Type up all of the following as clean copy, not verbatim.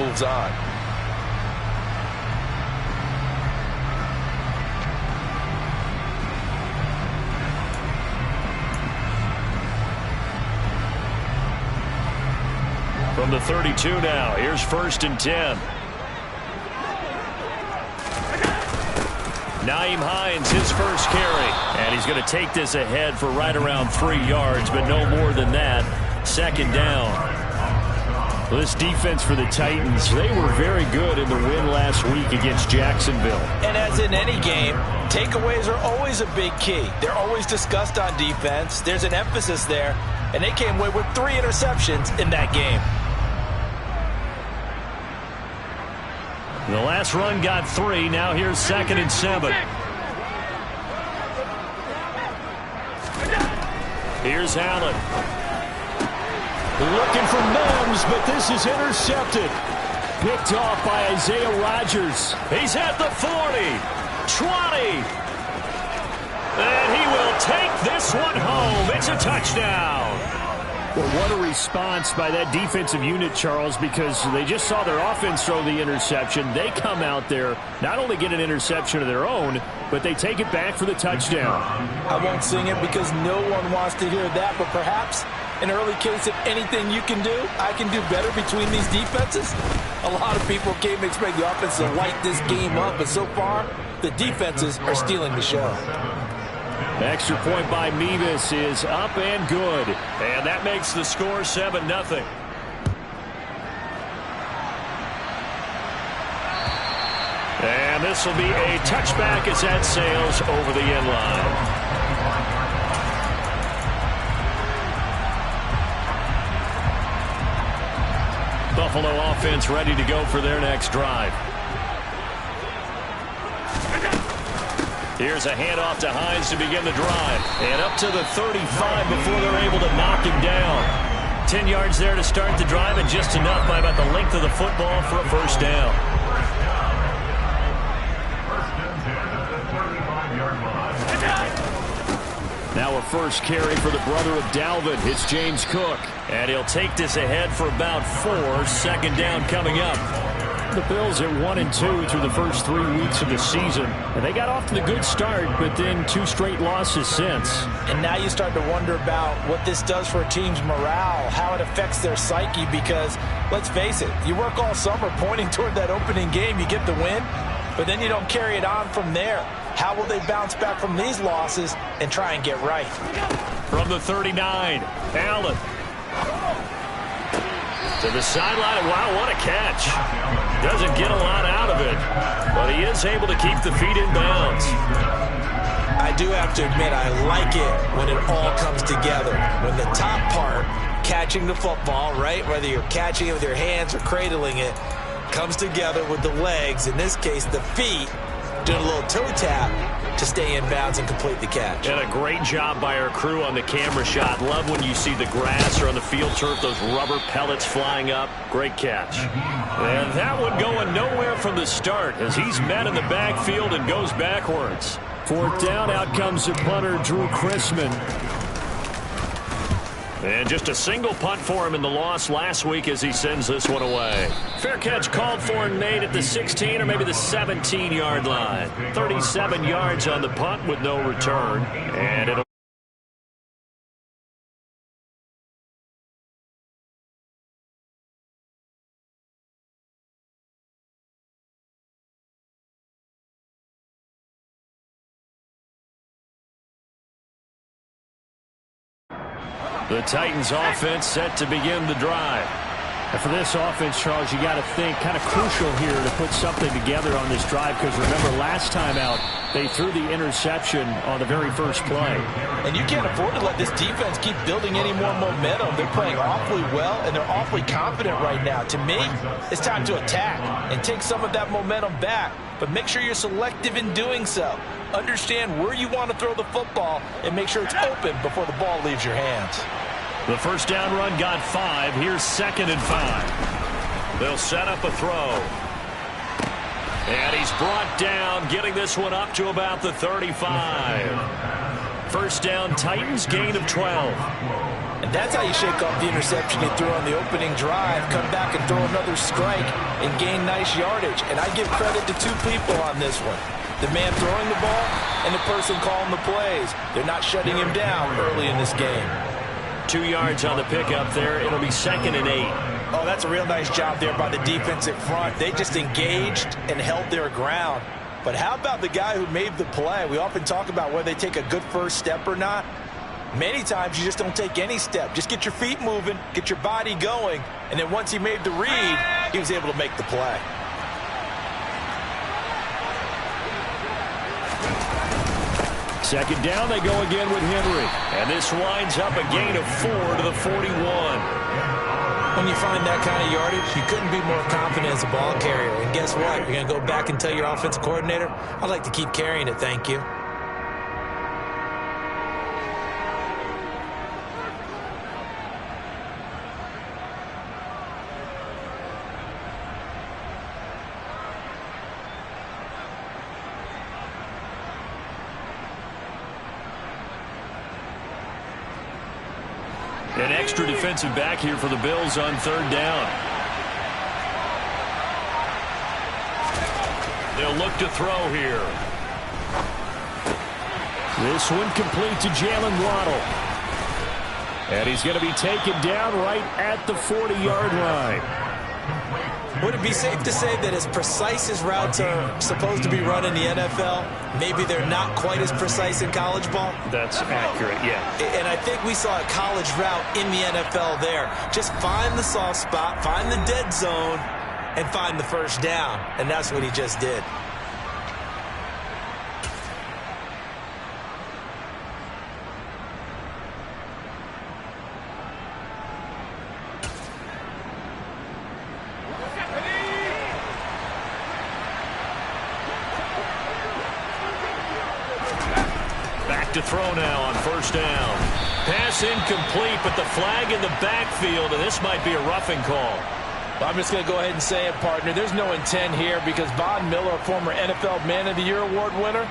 moves on. From the 32 now, here's 1st and 10. Nyheim Hines, his first carry. And he's going to take this ahead for right around 3 yards, but no more than that. 2nd down. Well, this defense for the Titans, they were very good in the win last week against Jacksonville. And as in any game, takeaways are always a big key. They're always discussed on defense. There's an emphasis there. And they came away with 3 interceptions in that game. The last run got 3. Now here's 2nd and 7. Here's Allen. Looking for Mims, but this is intercepted. Picked off by Isaiah Rodgers. He's at the 40, 20. And he will take this one home. It's a touchdown. Well, what a response by that defensive unit, Charles, because they just saw their offense throw the interception. They come out there, not only get an interception of their own, but they take it back for the touchdown. I won't sing it because no one wants to hear that, but perhaps an early case of anything you can do, I can do better between these defenses. A lot of people came to expect the offense to light this game up, but so far, the defenses are stealing the show. Extra point by Mevis is up and good. And that makes the score 7-0. And this will be a touchback as that sails over the end line. Buffalo offense ready to go for their next drive. Here's a handoff to Hines to begin the drive. And up to the 35 before they're able to knock him down. 10 yards there to start the drive, and just enough by about the length of the football for a first down. Now a first carry for the brother of Dalvin. It's James Cook. And he'll take this ahead for about 4. 2nd down coming up. The Bills at 1-2 through the first 3 weeks of the season. And they got off to the good start, but then 2 straight losses since. And now you start to wonder about what this does for a team's morale, how it affects their psyche, because let's face it, you work all summer pointing toward that opening game, you get the win, but then you don't carry it on from there. How will they bounce back from these losses and try and get right? From the 39, Allen. To the sideline. Wow, what a catch. Doesn't get a lot out of it, but he is able to keep the feet in bounds. I do have to admit, I like it when it all comes together. When the top part, catching the football, right, whether you're catching it with your hands or cradling it, comes together with the legs, in this case the feet, doing a little toe tap to stay in bounds and complete the catch. And a great job by our crew on the camera shot. Love when you see the grass or on the field turf, those rubber pellets flying up. Great catch. And that one going nowhere from the start as he's met in the backfield and goes backwards. 4th down, out comes the punter, Drew Chrisman. And just a single punt for him in the loss last week as he sends this one away. Fair catch called for and made at the 16 or maybe the 17-yard line. 37 yards on the punt with no return. And it'll the Titans offense set to begin the drive. And for this offense, Charles, you got to think kind of crucial here to put something together on this drive, because remember last time out they threw the interception on the very first play. And you can't afford to let this defense keep building any more momentum. They're playing awfully well, and they're awfully confident right now. To me, it's time to attack and take some of that momentum back, but make sure you're selective in doing so. Understand where you want to throw the football and make sure it's open before the ball leaves your hands. The first down run got 5. Here's 2nd and 5. They'll set up a throw. And he's brought down, getting this one up to about the 35. First down, Titans, gain of 12. And that's how you shake off the interception he threw on the opening drive, come back and throw another strike and gain nice yardage. And I give credit to two people on this one. The man throwing the ball and the person calling the plays. They're not shutting him down early in this game. 2 yards on the pickup there. It'll be 2nd and 8. Oh, that's a real nice job there by the defensive front. They just engaged and held their ground. But how about the guy who made the play? We often talk about whether they take a good first step or not. Many times you just don't take any step. Just get your feet moving, get your body going, and then once he made the read, he was able to make the play. Second down, they go again with Henry. And this winds up a gain of 4 to the 41. When you find that kind of yardage, you couldn't be more confident as a ball carrier. And guess what? You're going to go back and tell your offensive coordinator, I'd like to keep carrying it, thank you. An extra defensive back here for the Bills on 3rd down. They'll look to throw here. This one complete to Jalen Waddle. And he's going to be taken down right at the 40-yard line. Would it be safe to say that as precise as routes are supposed to be run in the NFL, maybe they're not quite as precise in college ball? That's accurate, yeah. And I think we saw a college route in the NFL there. Just find the soft spot, find the dead zone, and find the first down. And that's what he just did. To throw now on 1st down. Pass incomplete, but the flag in the backfield, and this might be a roughing call. I'm just going to go ahead and say it, partner. There's no intent here because Von Miller, former NFL Man of the Year award winner,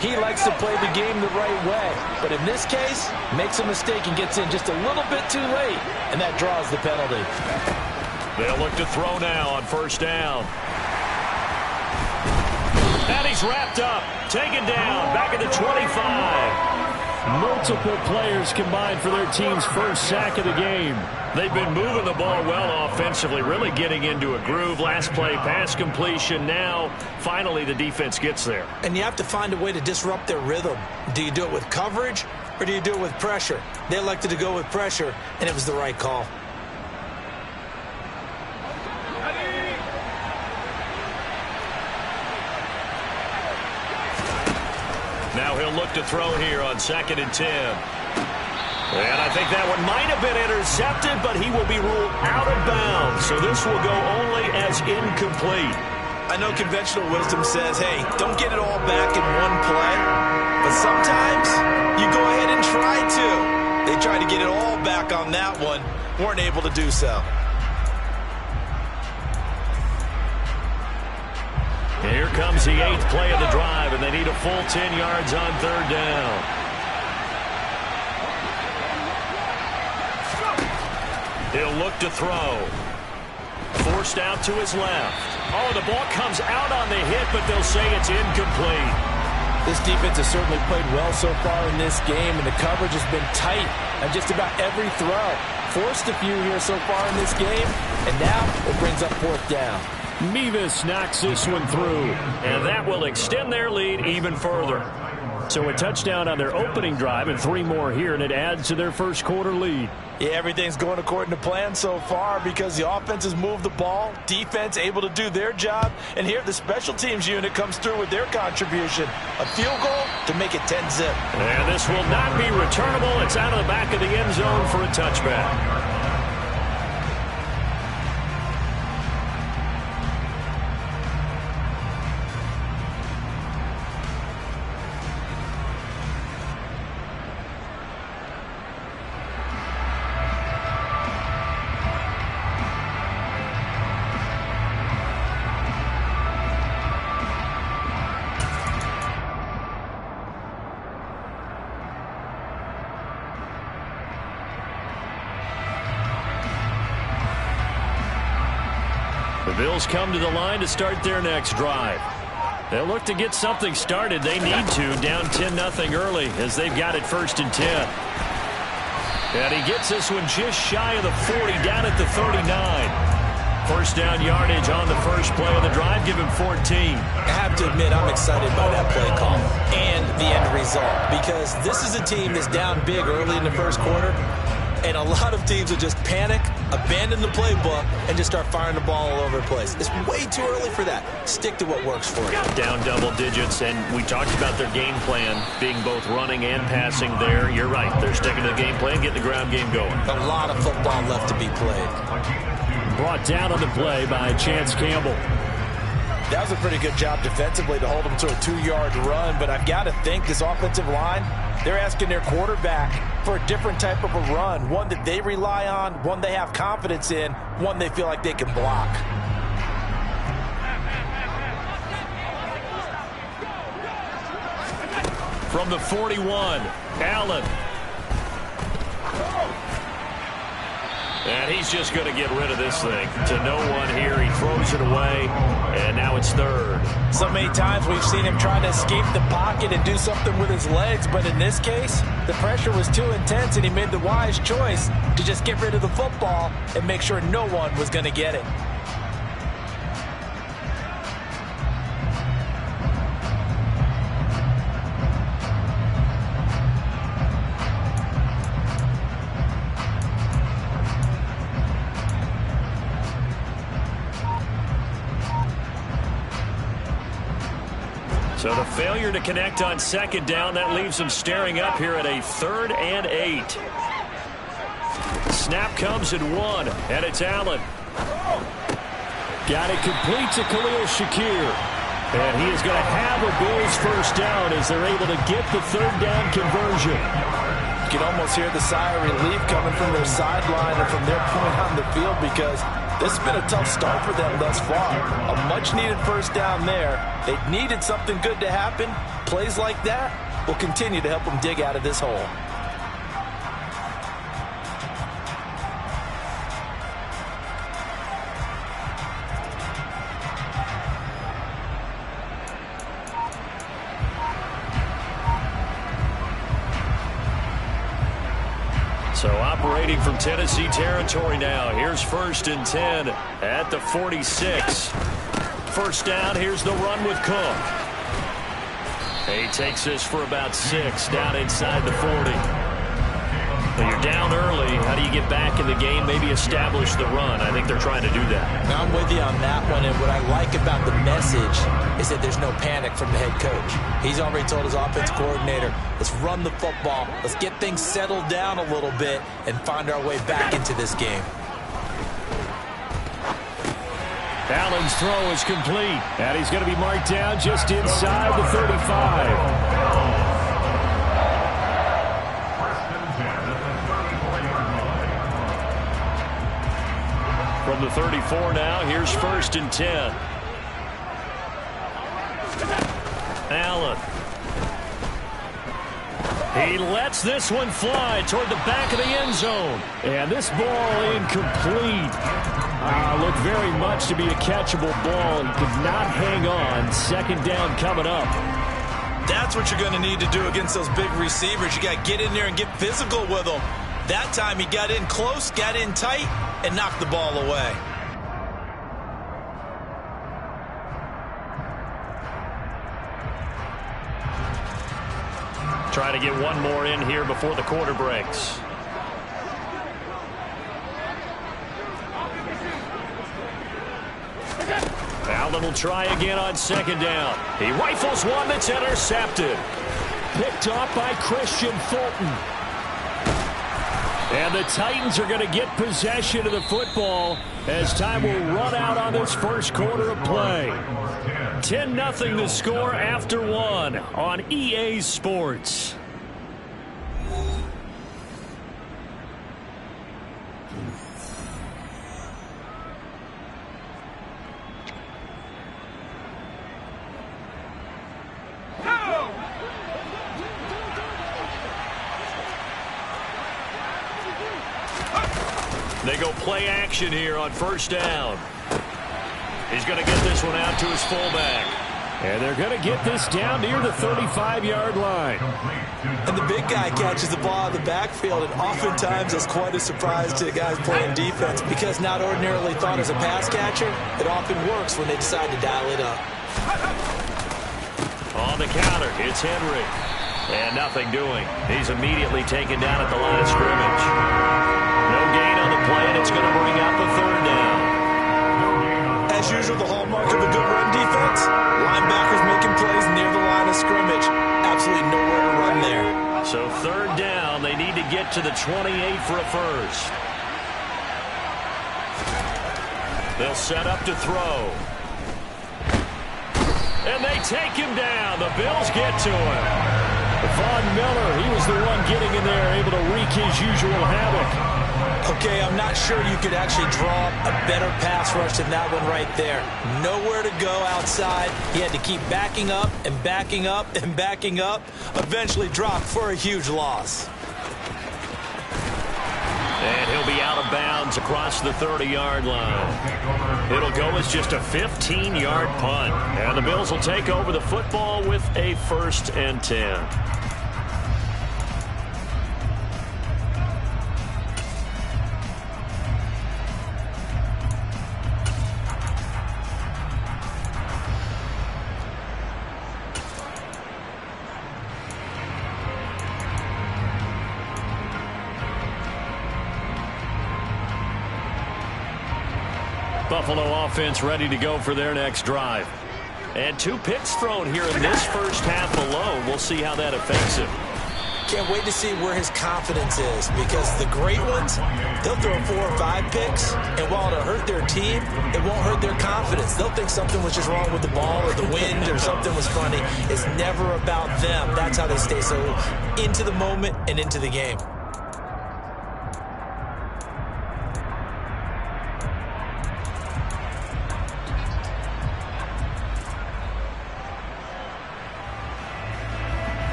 he likes to play the game the right way. But in this case, makes a mistake and gets in just a little bit too late, and that draws the penalty. They'll look to throw now on 1st down. And he's wrapped up, taken down, back at the 25. Multiple players combined for their team's first sack of the game. They've been moving the ball well offensively, really getting into a groove. Last play, pass completion. Now, finally, the defense gets there. And you have to find a way to disrupt their rhythm. Do you do it with coverage, or do you do it with pressure? They elected to go with pressure, and it was the right call. Now he'll look to throw here on 2nd and 10. And I think that one might have been intercepted, but he will be ruled out of bounds. So this will go only as incomplete. I know conventional wisdom says, hey, don't get it all back in one play. But sometimes you go ahead and try to. They tried to get it all back on that one. Weren't able to do so. Here comes the 8th play of the drive, and they need a full 10 yards on 3rd down. He'll look to throw. Forced out to his left. Oh, the ball comes out on the hit, but they'll say it's incomplete. This defense has certainly played well so far in this game, and the coverage has been tight on just about every throw. Forced a few here so far in this game, and now it brings up 4th down. Mevis knocks this one through, and that will extend their lead even further. So a touchdown on their opening drive and 3 more here, and it adds to their first quarter lead. Yeah, everything's going according to plan so far because the offense has moved the ball, defense able to do their job, and here the special teams unit comes through with their contribution. A field goal to make it 10-zip. And this will not be returnable. It's out of the back of the end zone for a touchback. Bills come to the line to start their next drive. They'll look to get something started. They need to, down 10-0 early as they've got it 1st and 10. And he gets this one just shy of the 40, down at the 39. First down yardage on the first play of the drive. Give him 14. I have to admit, I'm excited by that play call and the end result, because this is a team that's down big early in the first quarter, and a lot of teams will just panic, abandon the playbook, and just start firing the ball all over the place. It's way too early for that. Stick to what works for you. Down double digits, and we talked about their game plan being both running and passing there. You're right. They're sticking to the game plan, getting the ground game going. A lot of football left to be played. Brought down on the play by Chance Campbell. That was a pretty good job defensively to hold them to a 2-yard run, but I've got to think this offensive line, they're asking their quarterback for a different type of a run, one that they rely on, one they have confidence in, one they feel like they can block. From the 41, Allen. And he's just going to get rid of this thing. To no one here. He throws it away, and now it's 3rd. So many times we've seen him try to escape the pocket and do something with his legs, but in this case, the pressure was too intense, and he made the wise choice to just get rid of the football and make sure no one was going to get it. So the failure to connect on 2nd down, that leaves them staring up here at a 3rd and 8. Snap comes at 1, and it's Allen. Got it complete to Khalil Shakir. And he is going to have a Bills first down as they're able to get the 3rd down conversion. You can almost hear the sigh of relief coming from their sideline or from their point on the field, because this has been a tough start for them thus far. A much-needed first down there. They needed something good to happen. Plays like that will continue to help them dig out of this hole. So operating from Tennessee territory now. Here's 1st and 10 at the 46. First down, here's the run with Cook. He takes this for about 6 down inside the 40. When you're down early, how do you get back in the game, maybe establish the run? I think they're trying to do that. I'm with you on that one, and what I like about the message is that there's no panic from the head coach. He's already told his offense coordinator, let's run the football, let's get things settled down a little bit and find our way back into this game. Allen's throw is complete, and he's going to be marked down just inside the 35. From the 34 now, here's 1st and 10. Allen. He lets this one fly toward the back of the end zone. And this ball incomplete. Looked very much to be a catchable ball. He could not hang on. 2nd down coming up. That's what you're going to need to do against those big receivers. You got to get in there and get physical with them. That time he got in close, got in tight, and knocked the ball away. Try to get one more in here before the quarter breaks. Allen will try again on 2nd down. He rifles one that's intercepted. Picked off by Christian Fulton. And the Titans are going to get possession of the football as time will run out on this first quarter of play. 10-0 the score after 1 on EA Sports. They go play action here on 1st down. He's going to get this one out to his fullback. And they're going to get this down near the 35-yard line. And the big guy catches the ball in the backfield, and oftentimes it's quite a surprise to the guys playing defense because not ordinarily thought as a pass catcher, it often works when they decide to dial it up. On the counter, it's Henry. And nothing doing. He's immediately taken down at the line of scrimmage. No gain on the play, and it's going to bring up a third down. As usual, the hallmark of a good run defense, linebackers making plays near the line of scrimmage. Absolutely nowhere to run there. So third down, they need to get to the 28 for a first. They'll set up to throw. And they take him down. The Bills get to him. Von Miller, he was the one getting in there, able to wreak his usual havoc. Okay, I'm not sure you could actually draw a better pass rush than that one right there. Nowhere to go outside. He had to keep backing up and backing up and backing up. Eventually dropped for a huge loss. And he'll be out of bounds across the 30-yard line. It'll go as just a 15-yard punt. And the Bills will take over the football with a 1st and 10. Buffalo offense ready to go for their next drive. And 2 picks thrown here in this first half alone. We'll see how that affects him. Can't wait to see where his confidence is because the great ones, they'll throw 4 or 5 picks, and while it'll hurt their team, it won't hurt their confidence. They'll think something was just wrong with the ball or the wind or something was funny. It's never about them. That's how they stay so into the moment and into the game.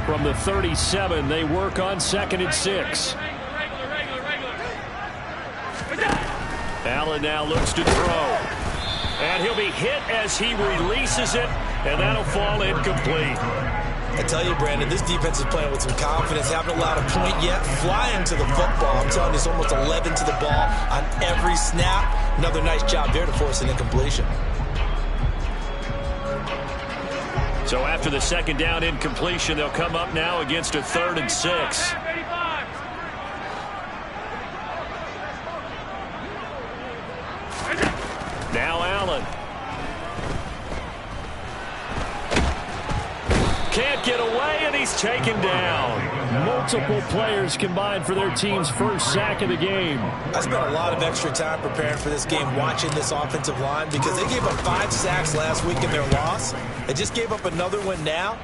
From the 37, they work on 2nd and 6. Allen now looks to throw. And he'll be hit as he releases it, and that'll fall incomplete. I tell you, Brandon, this defense is playing with some confidence. Haven't allowed a point yet. Flying to the football. I'm telling you, it's almost 11 to the ball on every snap. Another nice job there to force an incompletion. So after the 2nd down incompletion, they'll come up now against a 3rd and 6. Now Allen. Can't get away, and he's taken down. Multiple players combined for their team's first sack of the game. I spent a lot of extra time preparing for this game, watching this offensive line, because they gave up 5 sacks last week in their loss. They just gave up another one now.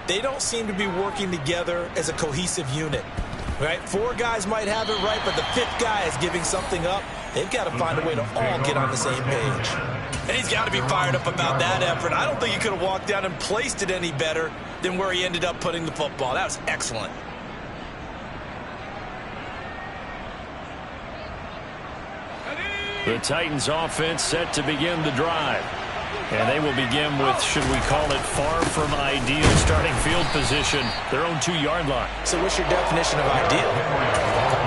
They don't seem to be working together as a cohesive unit. Right? 4 guys might have it right, but the 5th guy is giving something up. They've got to find a way to all get on the same page. And he's got to be fired up about that effort. I don't think he could have walked down and placed it any better than where he ended up putting the football. That was excellent. The Titans offense set to begin the drive. And they will begin with, should we call it, far from ideal starting field position, their own 2-yard line. So what's your definition of ideal?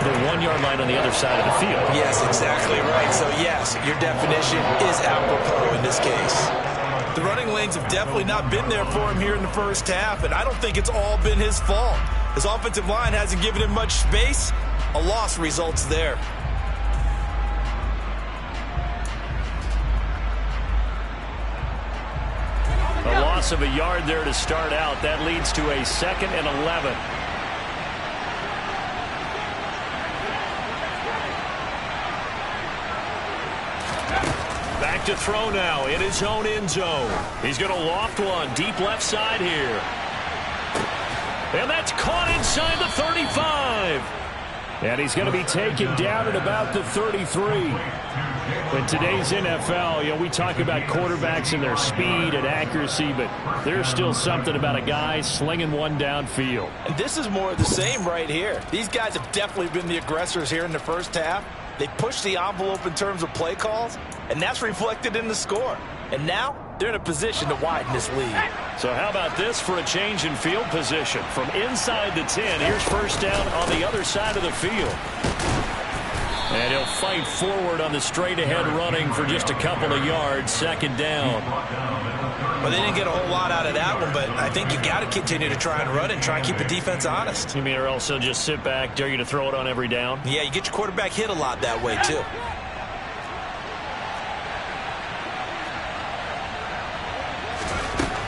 The 1-yard line on the other side of the field. Yes, exactly right. So yes, your definition is apropos in this case. The running lanes have definitely not been there for him here in the first half, and I don't think it's all been his fault. His offensive line hasn't given him much space. A loss results there. A loss of a yard there to start out. That leads to a 2nd and 11. Back to throw now in his own end zone. He's going to loft one deep left side here. And that's caught inside the 35. And he's going to be taken down at about the 33. In today's NFL, we talk about quarterbacks and their speed and accuracy, but there's still something about a guy slinging one downfield. And this is more of the same right here. These guys have definitely been the aggressors here in the first half. They pushed the envelope in terms of play calls, and that's reflected in the score. And now they're in a position to widen this lead. So how about this for a change in field position? From inside the 10, here's first down on the other side of the field. And he'll fight forward on the straight-ahead running for just a couple of yards, second down. Well, they didn't get a whole lot out of that one, but I think you got to continue to try and run and try and keep the defense honest. You mean or else they'll just sit back, dare you to throw it on every down? Yeah, you get your quarterback hit a lot that way, too.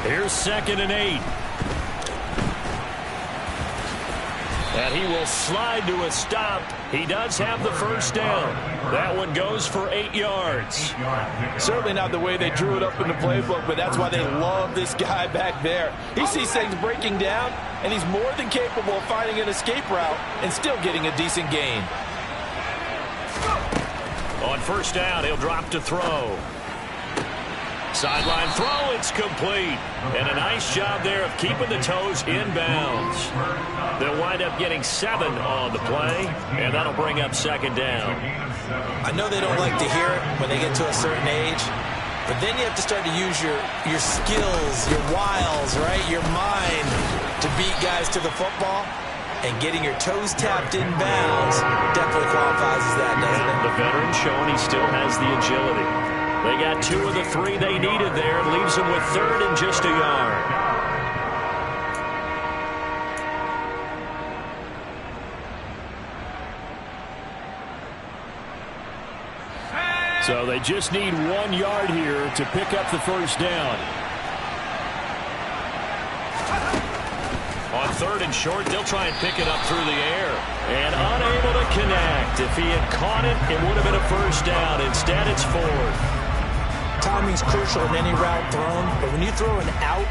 Here's 2nd and 8. And he will slide to a stop. He does have the first down. That one goes for 8 yards. Certainly not the way they drew it up in the playbook, but that's why they love this guy back there. He sees things breaking down, and he's more than capable of finding an escape route and still getting a decent gain. On first down, he'll drop to throw. Sideline throw, it's complete. And a nice job there of keeping the toes inbounds. They'll wind up getting 7 on the play, and that'll bring up second down. I know they don't like to hear it when they get to a certain age, but then you have to start to use your skills, your wiles, right, your mind to beat guys to the football. And getting your toes tapped inbounds definitely qualifies as that, doesn't it? The veteran showing he still has the agility. They got 2 of the 3 they needed there. And leaves them with 3rd and just a yard. So they just need 1 yard here to pick up the first down. On 3rd and short, they'll try and pick it up through the air. And unable to connect. If he had caught it, it would have been a first down. Instead, it's 4th. Timing's crucial in any route thrown, but when you throw an out,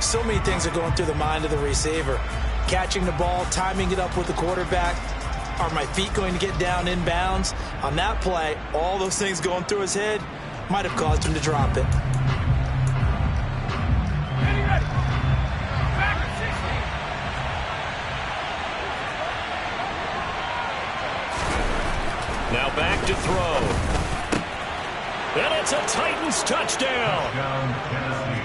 so many things are going through the mind of the receiver. Catching the ball, timing it up with the quarterback. Are my feet going to get down inbounds? On that play, all those things going through his head might have caused him to drop it. Now back to throw. And it's a Titans touchdown.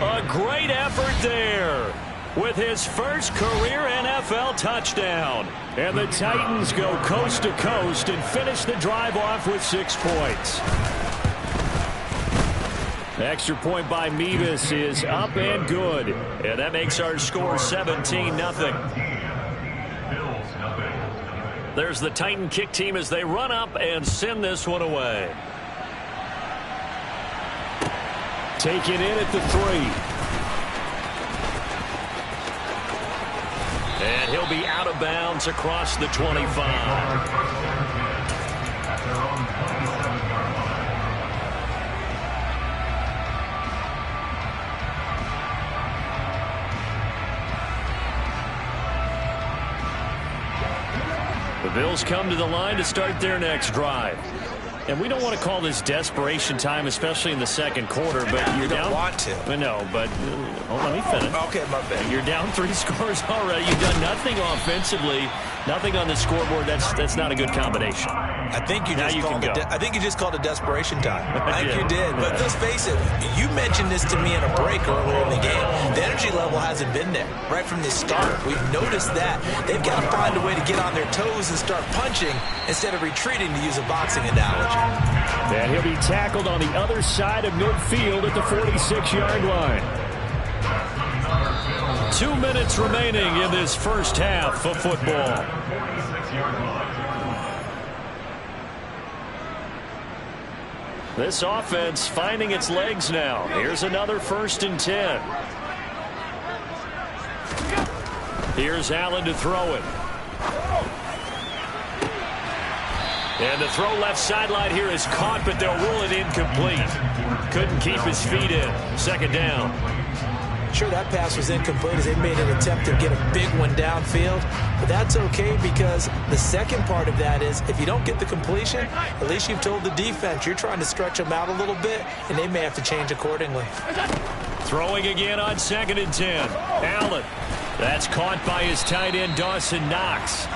A great effort there with his first career NFL touchdown. And the Titans go coast to coast and finish the drive off with 6 points. Extra point by Mevis is up and good. And that makes our score 17-0. There's the Titan kick team as they run up and send this one away. Taken in at the 3. And he'll be out of bounds across the 25. The Bills come to the line to start their next drive. And we don't want to call this desperation time, especially in the second quarter. But you're down. You don't want to. I know, but let me finish. Okay, my bad. You're down 3 scores already. You've done nothing offensively, nothing on the scoreboard. That's not a good combination. I think you just called it desperation time. I think you did. But let's face it, you mentioned this to me in a break earlier in the game. The energy level hasn't been there right from the start. We've noticed that. They've got to find a way to get on their toes and start punching instead of retreating, to use a boxing analogy. And he'll be tackled on the other side of midfield at the 46-yard line. 2 minutes remaining in this first half of football. This offense finding its legs now. Here's another 1st and 10. Here's Allen to throw it. And the throw left sideline here is caught, but they'll rule it incomplete. Couldn't keep his feet in. Second down. Sure, that pass was incomplete as they made an attempt to get a big one downfield. But that's okay, because the second part of that is if you don't get the completion, at least you've told the defense you're trying to stretch them out a little bit, and they may have to change accordingly. Throwing again on 2nd and 10. Allen. That's caught by his tight end, Dawson Knox.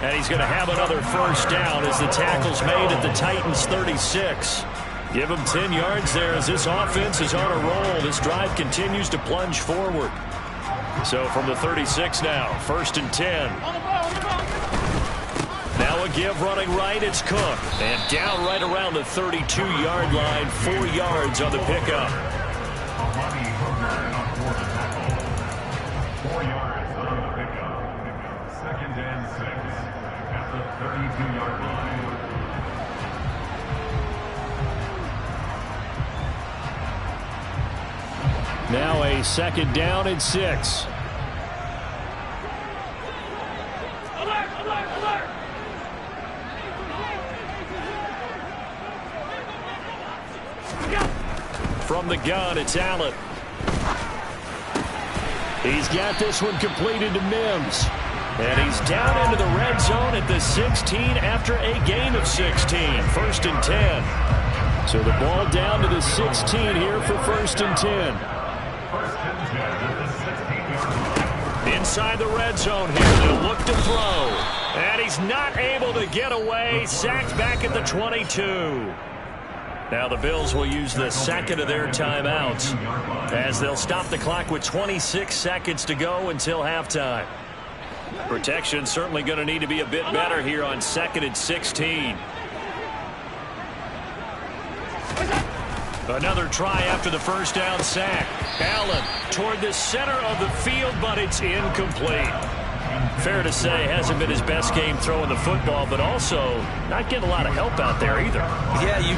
And he's going to have another first down as the tackle's made at the Titans' 36. Give him 10 yards there as this offense is on a roll. This drive continues to plunge forward. So from the 36 now, 1st and 10. Now a give running right, it's Cook. And down right around the 32-yard line, 4 yards on the pickup. 4 yards on the pickup. 2nd and 6 at the 32-yard line. Now a 2nd down and 6. From the gun, it's Allen. He's got this one completed to Mims. And he's down into the red zone at the 16 after a gain of 16. 1st and 10. So the ball down to the 16 here for 1st and 10. Inside the red zone here, they'll look to throw. And he's not able to get away. Sacked back at the 22. Now the Bills will use the 2nd of their timeouts as they'll stop the clock with 26 seconds to go until halftime. Protection certainly going to need to be a bit better here on 2nd and 16. Another try after the first down sack. Allen toward the center of the field, but it's incomplete. Fair to say, hasn't been his best game throwing the football, but also not getting a lot of help out there either. Yeah, you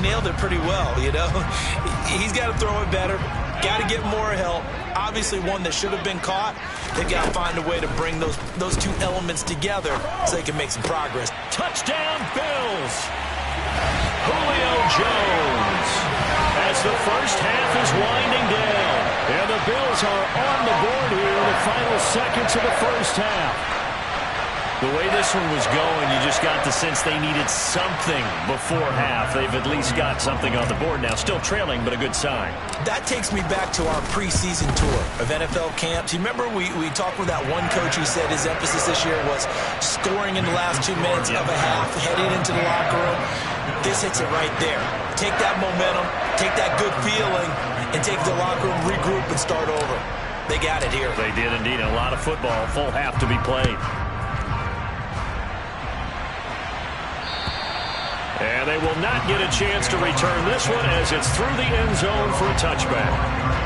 nailed it pretty well, you know. He's got to throw it better. Got to get more help. Obviously one that should have been caught. They've got to find a way to bring those two elements together so they can make some progress. Touchdown, Bills! Julio Jones as the first half is winding down. And the Bills are on the board here in the final seconds of the first half. The way this one was going, you just got the sense they needed something before half. They've at least got something on the board now. Still trailing, but a good sign. That takes me back to our preseason tour of NFL camps. You remember we talked with that one coach who said his emphasis this year was scoring in the last 2 minutes of a half, heading into the locker room. This hits it right there. Take that momentum, take that good feeling, and take the locker room, regroup, and start over. They got it here. They did indeed. A lot of football, full half to be played. And they will not get a chance to return this one as it's through the end zone for a touchback.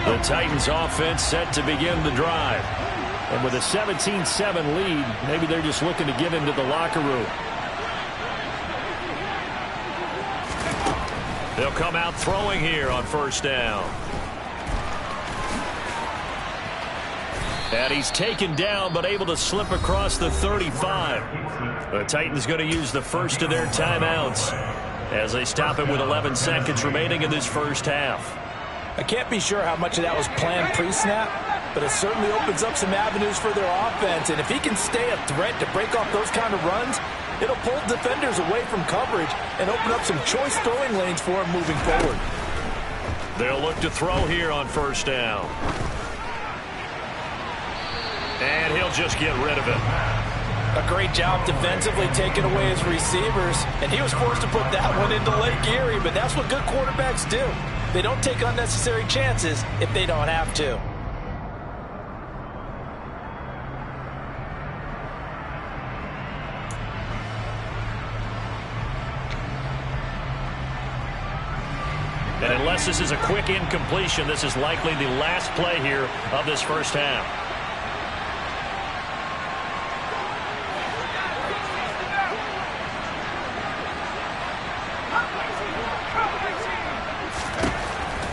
The Titans offense set to begin the drive. And with a 17-7 lead, maybe they're just looking to get into the locker room. They'll come out throwing here on first down. And he's taken down but able to slip across the 35. The Titans going to use the first of their timeouts as they stop it with 11 seconds remaining in this first half. I can't be sure how much of that was planned pre-snap, but it certainly opens up some avenues for their offense. And if he can stay a threat to break off those kind of runs, it'll pull defenders away from coverage and open up some choice throwing lanes for him moving forward. They'll look to throw here on first down. And he'll just get rid of it. A great job defensively taking away his receivers, and he was forced to put that one into Lake Erie, but that's what good quarterbacks do. They don't take unnecessary chances if they don't have to. And unless this is a quick incompletion, this is likely the last play here of this first half.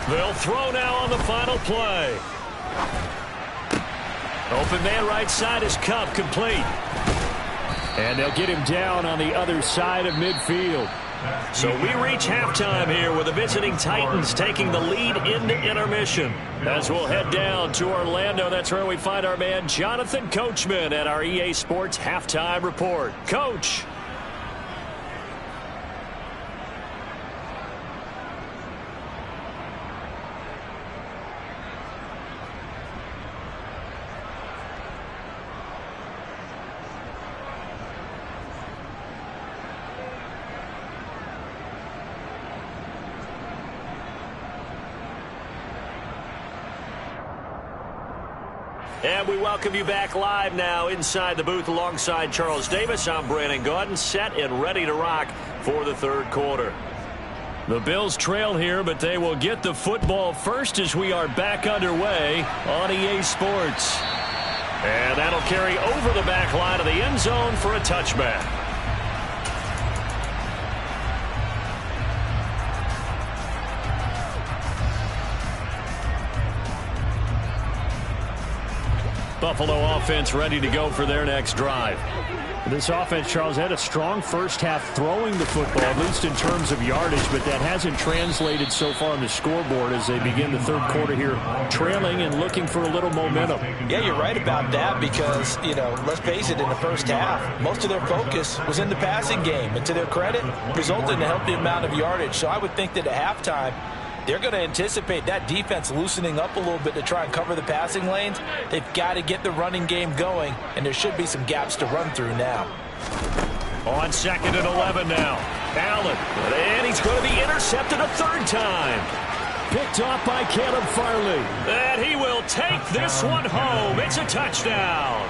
They'll throw now on the final play. Open man right side is Cup, complete. And they'll get him down on the other side of midfield. So we reach halftime here with the visiting Titans taking the lead into intermission. As we'll head down to Orlando, that's where we find our man Jonathan Coachman at our EA Sports Halftime Report. Coach. And we welcome you back live now inside the booth alongside Charles Davis. I'm Brandon Gaudin, set and ready to rock for the third quarter. The Bills trail here, but they will get the football first as we are back underway on EA Sports. And that'll carry over the back line of the end zone for a touchback. Buffalo offense ready to go for their next drive. This offense, Charles, had a strong first half throwing the football, at least in terms of yardage, but that hasn't translated so far on the scoreboard as they begin the third quarter here, trailing and looking for a little momentum. Yeah, you're right about that because, let's face it, in the first half, most of their focus was in the passing game, and to their credit, resulted in a healthy amount of yardage. So I would think that at halftime, they're going to anticipate that defense loosening up a little bit to try and cover the passing lanes. They've got to get the running game going, and there should be some gaps to run through now. On 2nd and 11 now. Allen, and he's going to be intercepted a third time. Picked off by Caleb Farley. And he will take this one home. It's a touchdown.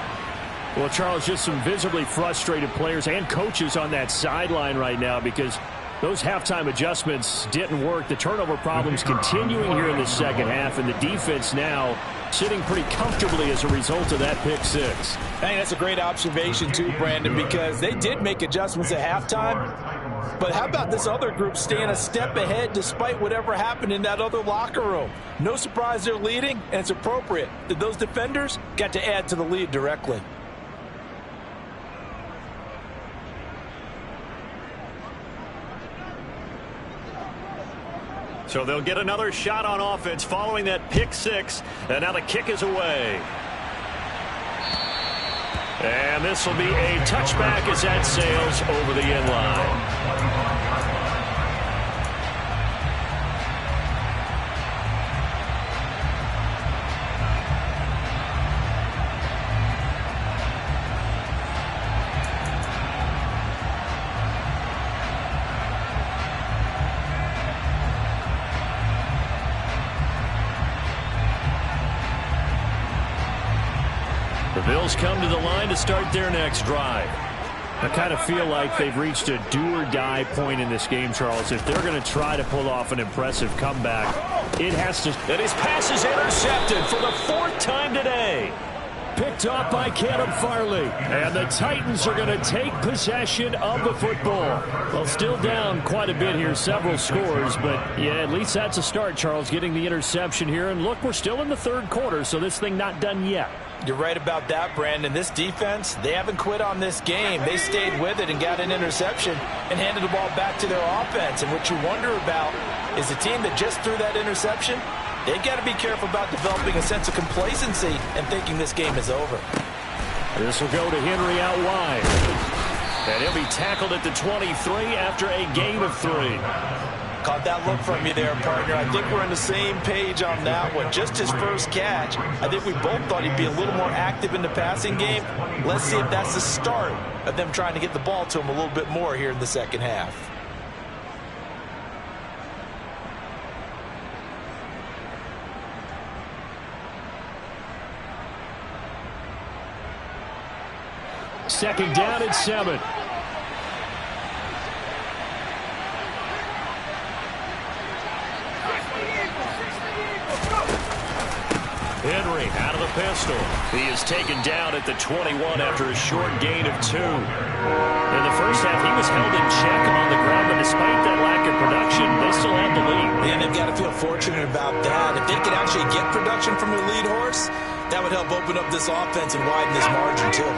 Well, Charles, just some visibly frustrated players and coaches on that sideline right now because those halftime adjustments didn't work. The turnover problems continuing here in the second half, and the defense now sitting pretty comfortably as a result of that pick six. I think that's a great observation too, Brandon, because they did make adjustments at halftime. But how about this other group staying a step ahead despite whatever happened in that other locker room? No surprise they're leading, and it's appropriate that those defenders got to add to the lead directly. So they'll get another shot on offense following that pick six. And now the kick is away. And this will be a touchback as that sails over the end line. The Bills come to the line to start their next drive. I kind of feel like they've reached a do-or-die point in this game, Charles. If they're going to try to pull off an impressive comeback, it has to. And his pass is intercepted for the fourth time today. Picked off by Caleb Farley. And the Titans are going to take possession of the football. Well, still down quite a bit here, several scores. But, yeah, at least that's a start, Charles, getting the interception here. And, look, we're still in the third quarter, so this thing not done yet. You're right about that, Brandon. This defense, they haven't quit on this game. They stayed with it and got an interception and handed the ball back to their offense. And what you wonder about is the team that just threw that interception, they've got to be careful about developing a sense of complacency and thinking this game is over. This will go to Henry out wide. And he'll be tackled at the 23 after a gain of 3. Caught that look from you there, partner. I think we're on the same page on that one. Just his first catch. I think we both thought he'd be a little more active in the passing game. Let's see if that's the start of them trying to get the ball to him a little bit more here in the second half. Second down at 7. Henry out of the pistol. He is taken down at the 21 after a short gain of 2. In the first half, he was held in check on the ground, but despite that lack of production, they still have the lead. And they've got to feel fortunate about that. If they could actually get production from their lead horse, that would help open up this offense and widen this margin too.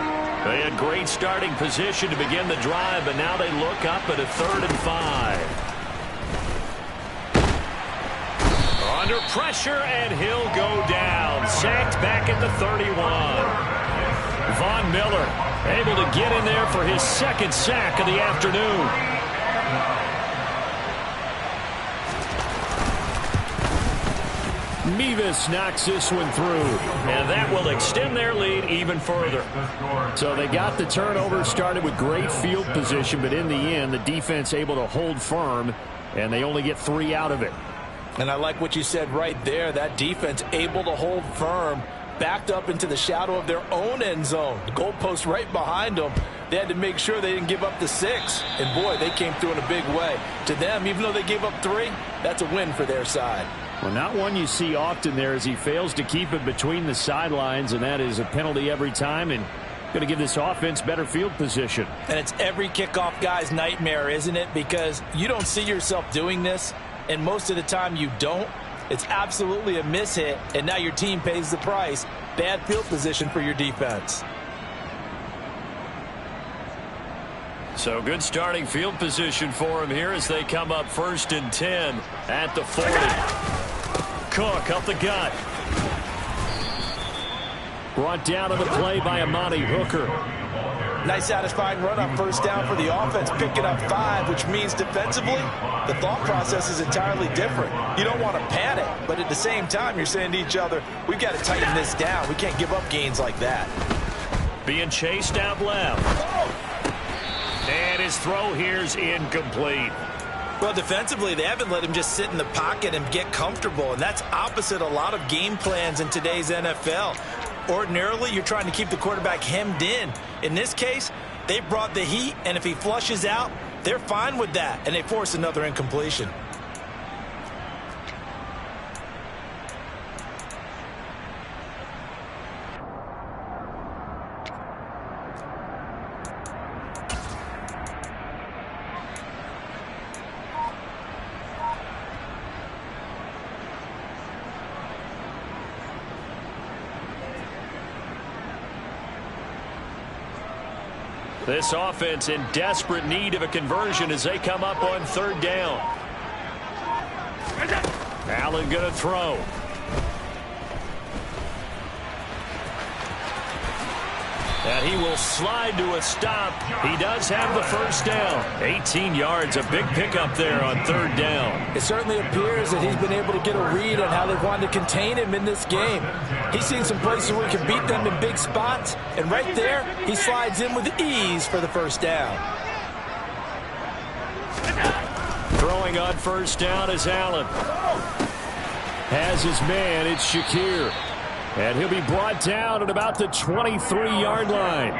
They had great starting position to begin the drive, but now they look up at a 3rd and 5. Under pressure, and he'll go down. Sacked back at the 31. Von Miller able to get in there for his 2nd sack of the afternoon. Mevis knocks this one through, and that will extend their lead even further. So they got the turnover, started with great field position, but in the end, the defense able to hold firm, and they only get 3 out of it. And I like what you said right there. That defense able to hold firm, backed up into the shadow of their own end zone. The goalpost right behind them. They had to make sure they didn't give up the 6. And, boy, they came through in a big way. To them, even though they gave up 3, that's a win for their side. Well, not one you see often there as he fails to keep it between the sidelines, and that is a penalty every time and going to give this offense better field position. And it's every kickoff guy's nightmare, isn't it? Because you don't see yourself doing this, and most of the time you don't. It's absolutely a mishit, and now your team pays the price. Bad field position for your defense. So good starting field position for him here as they come up 1st and 10 at the 40. Cook up the gut. Brought down on the play by Amani Hooker. Nice satisfying run on 1st down for the offense, picking up 5, which means defensively, the thought process is entirely different. You don't want to panic, but at the same time, you're saying to each other, we've got to tighten this down. We can't give up gains like that. Being chased out left. And his throw here's incomplete. Well, defensively, they haven't let him just sit in the pocket and get comfortable, and that's opposite a lot of game plans in today's NFL. Ordinarily, you're trying to keep the quarterback hemmed in. In this case, they brought the heat, and if he flushes out, they're fine with that, and they force another incompletion. This offense in desperate need of a conversion as they come up on 3rd down. Allen going to throw. And he will slide to a stop. He does have the 1st down. 18 yards, a big pickup there on 3rd down. It certainly appears that he's been able to get a read on how they've wanted to contain him in this game. He's seen some places where he can beat them in big spots, and right there, he slides in with ease for the 1st down. Throwing on 1st down is Allen. Has his man, it's Shakir. And he'll be brought down at about the 23-yard line.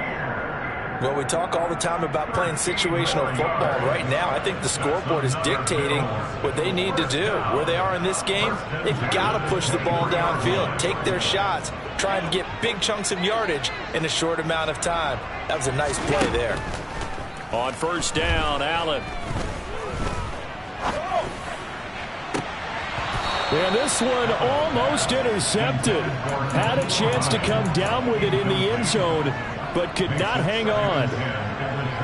Well, we talk all the time about playing situational football. Right now, I think the scoreboard is dictating what they need to do. Where they are in this game, they've got to push the ball downfield, take their shots, try and get big chunks of yardage in a short amount of time. That was a nice play there. On 1st down, Allen. And this one almost intercepted. Had a chance to come down with it in the end zone, but could not hang on.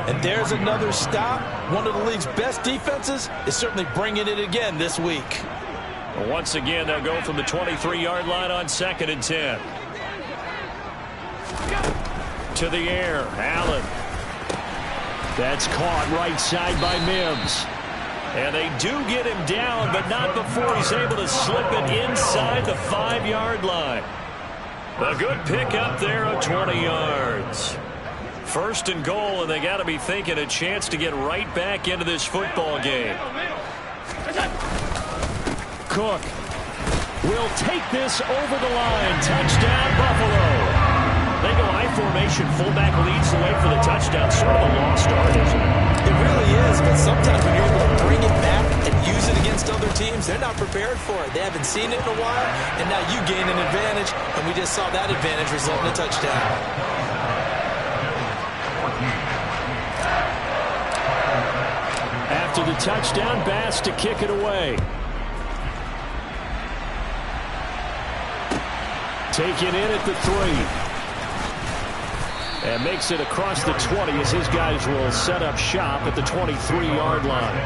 And there's another stop. One of the league's best defenses is certainly bringing it again this week. Once again, they'll go from the 23-yard line on 2nd and 10. To the air, Allen. That's caught right side by Mims. And they do get him down, but not before he's able to slip it inside the 5-yard line. A good pick up there of 20 yards. 1st and goal, and they got to be thinking a chance to get right back into this football game. Cook will take this over the line. Touchdown, Buffalo. They go I formation. Fullback leads the way for the touchdown. Sort of a lost art, isn't it? It really is, but sometimes when you're able to bring it back and use it against other teams, they're not prepared for it. They haven't seen it in a while, and now you gain an advantage, and we just saw that advantage result in a touchdown. After the touchdown, Bass to kick it away. Taken in at the 3. And makes it across the 20 as his guys will set up shop at the 23-yard line.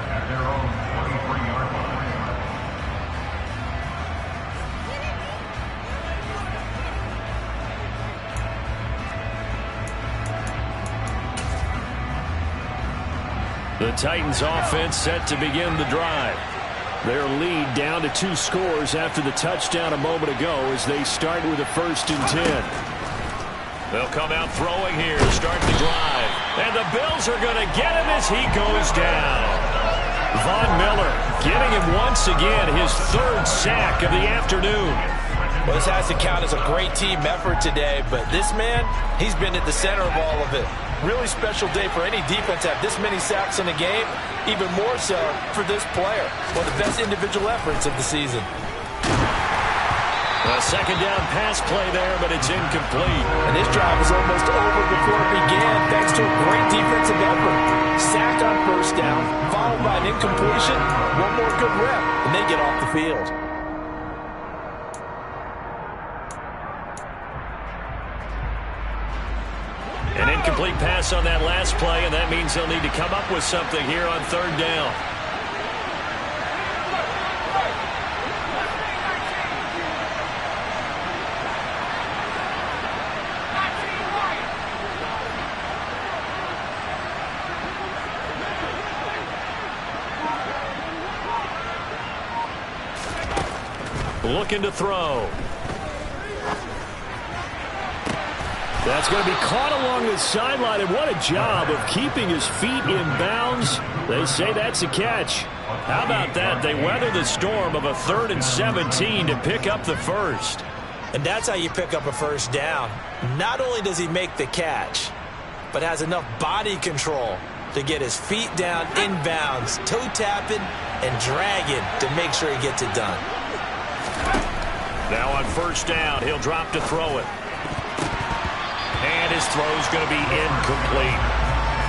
At their own 23-yard line. The Titans offense set to begin the drive. Their lead down to 2 scores after the touchdown a moment ago as they start with a 1st and 10. They'll come out throwing here to start the drive. And the Bills are going to get him as he goes down. Von Miller getting him once again, his 3rd sack of the afternoon. Well, this has to count as a great team effort today, but this man, he's been at the center of all of it. Really special day for any defense to have this many sacks in a game, even more so for this player. One of the best individual efforts of the season. A 2nd down pass play there, but it's incomplete. And this drive is almost over before it began, thanks to a great defensive effort. Sack on 1st down, followed by an incompletion. One more good rep, and they get off the field. An incomplete pass on that last play, and that means they'll need to come up with something here on 3rd down. Looking to throw. That's going to be caught along the sideline, and what a job of keeping his feet in bounds. They say that's a catch. How about that? They weather the storm of a 3rd and 17 to pick up the 1st. And that's how you pick up a 1st down. Not only does he make the catch, but has enough body control to get his feet down inbounds, toe tapping and dragging to make sure he gets it done. Now on 1st down, he'll drop to throw it. And his throw's going to be incomplete.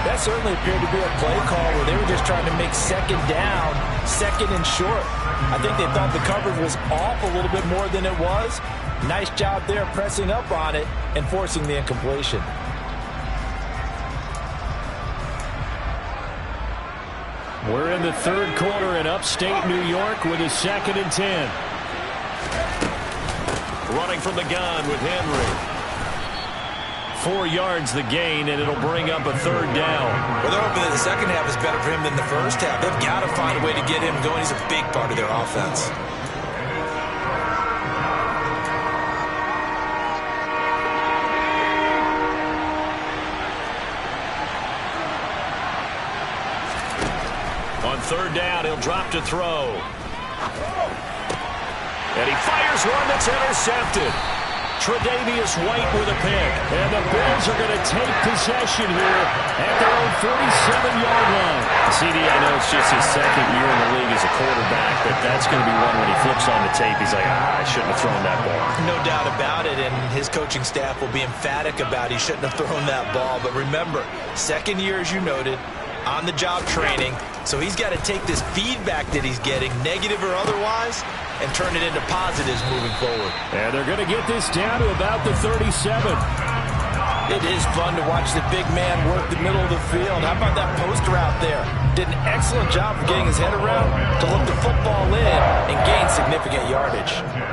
That certainly appeared to be a play call where they were just trying to make 2nd down, 2nd and short. I think they thought the coverage was off a little bit more than it was. Nice job there pressing up on it and forcing the incompletion. We're in the 3rd quarter in upstate New York with a 2nd and 10. Running from the gun with Henry. 4 yards the gain, and it'll bring up a 3rd down. Well, they're hoping that the second half is better for him than the first half. They've got to find a way to get him going. He's a big part of their offense. On 3rd down, he'll drop to throw. And he fires one that's intercepted. Tre'Davious White with a pick. And the Bills are going to take possession here at their own 47-yard line. CD, I know it's just his 2nd year in the league as a quarterback, but that's going to be one when he flips on the tape. He's like, I shouldn't have thrown that ball. No doubt about it, and his coaching staff will be emphatic about he shouldn't have thrown that ball. But remember, 2nd year, as you noted, on-the-job training. So he's got to take this feedback that he's getting, negative or otherwise, and turn it into positives moving forward. And they're going to get this down to about the 37. It is fun to watch the big man work the middle of the field. How about that post route there? Did an excellent job of getting his head around to look the football in and gain significant yardage.